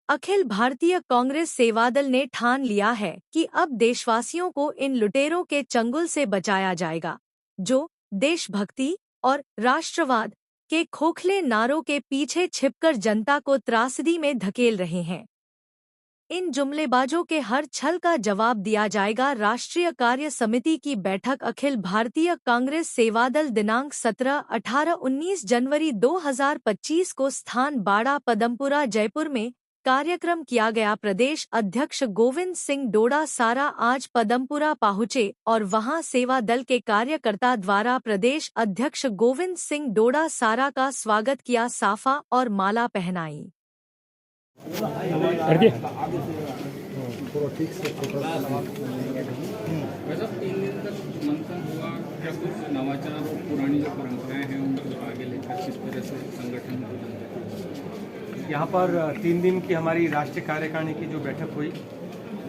अखिल भारतीय कांग्रेस सेवादल ने ठान लिया है कि अब देशवासियों को इन लुटेरों के चंगुल से बचाया जाएगा, जो देशभक्ति और राष्ट्रवाद के खोखले नारों के पीछे छिपकर जनता को त्रासदी में धकेल रहे हैं। इन जुमलेबाजों के हर छल का जवाब दिया जाएगा। राष्ट्रीय कार्य समिति की बैठक अखिल भारतीय कांग्रेस सेवादल दिनांक 17, 18, 19 जनवरी 2025 को स्थान बाड़ा पदमपुरा जयपुर में कार्यक्रम किया गया। प्रदेश अध्यक्ष गोविंद सिंह डोड़ा-सारा आज पदमपुरा पहुंचे और वहां सेवा दल के कार्यकर्ता द्वारा प्रदेश अध्यक्ष गोविंद सिंह डोड़ा-सारा का स्वागत किया, साफा और माला पहनाई। वैसा 3 दिन तक मंथन हुआ, क्या कुछ नवाचार और पुरानी जो परंपराएं हैं उनको आगे लेकर किस तरह से संगठन यहाँ पर 3 दिन की हमारी राष्ट्रीय कार्यकारिणी की जो बैठक हुई,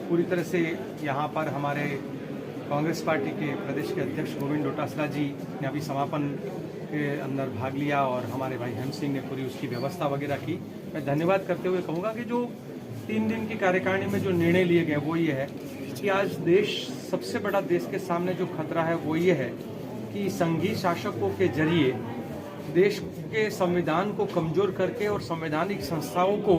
पूरी तरह से यहाँ पर हमारे कांग्रेस पार्टी के प्रदेश के अध्यक्ष गोविंद डोटासरा जी ने अभी समापन के अंदर भाग लिया और हमारे भाई हेम सिंह ने पूरी उसकी व्यवस्था वगैरह की। मैं धन्यवाद करते हुए कहूँगा कि जो 3 दिन की कार्यकारिणी में जो निर्णय लिए गए वो ये है कि आज देश सबसे बड़ा देश के सामने जो खतरा है वो ये है कि संघीय शासकों के जरिए देश के संविधान को कमजोर करके और संवैधानिक संस्थाओं को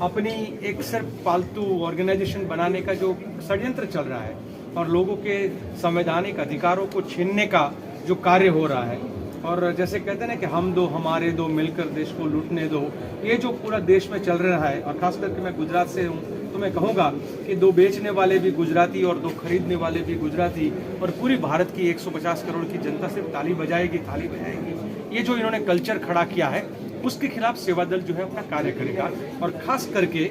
अपनी एक सिर्फ पालतू ऑर्गेनाइजेशन बनाने का जो षड्यंत्र चल रहा है और लोगों के संवैधानिक अधिकारों को छीनने का जो कार्य हो रहा है, और जैसे कहते हैं ना कि हम दो हमारे दो मिलकर देश को लूटने दो, ये जो पूरा देश में चल रहा है। और खास करके मैं गुजरात से हूँ तो मैं कहूँगा कि 2 बेचने वाले भी गुजराती और 2 खरीदने वाले भी गुजराती, और पूरी भारत की 150 करोड़ की जनता सिर्फ ताली बजाएगी। ये जो इन्होंने कल्चर खड़ा किया है उसके खिलाफ सेवा दल जो है अपना कार्य करेगा। और खास करके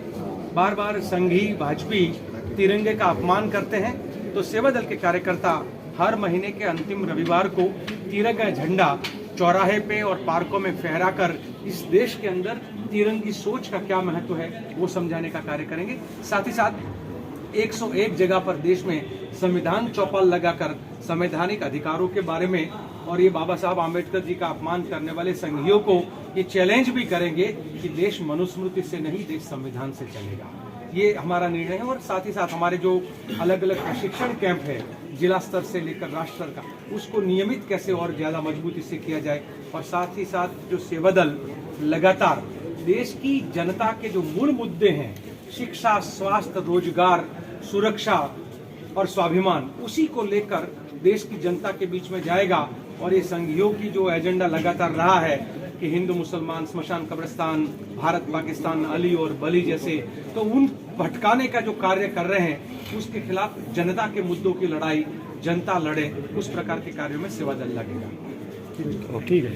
बार बार संघी भाजपी तिरंगे का अपमान करते हैं, तो सेवा दल के कार्यकर्ता हर महीने के अंतिम रविवार को तिरंगा झंडा चौराहे पे और पार्कों में फहराकर इस देश के अंदर तिरंगी सोच का क्या महत्व है वो समझाने का कार्य करेंगे। साथ ही साथ 101 जगह पर देश में संविधान चौपाल लगाकर संवैधानिक अधिकारों के बारे में और ये बाबा साहब आम्बेडकर जी का अपमान करने वाले संघियों को ये चैलेंज भी करेंगे कि देश मनुस्मृति से नहीं, देश संविधान से चलेगा। ये हमारा निर्णय है। और साथ ही साथ हमारे जो अलग अलग प्रशिक्षण कैंप है जिला स्तर से लेकर राष्ट्र स्तर का, उसको नियमित कैसे और ज्यादा मजबूती से किया जाए। और साथ ही साथ जो सेवा दल लगातार देश की जनता के जो मूल मुद्दे हैं, शिक्षा, स्वास्थ्य, रोजगार, सुरक्षा और स्वाभिमान, उसी को लेकर देश की जनता के बीच में जाएगा। और ये संघियों की जो एजेंडा लगातार रहा है कि हिंदू मुसलमान, स्मशान कब्रिस्तान, भारत पाकिस्तान, अली और बली जैसे, तो उन भटकाने का जो कार्य कर रहे हैं उसके खिलाफ जनता के मुद्दों की लड़ाई जनता लड़े, उस प्रकार के कार्यों में सेवा दल लगेगा। ठीक है।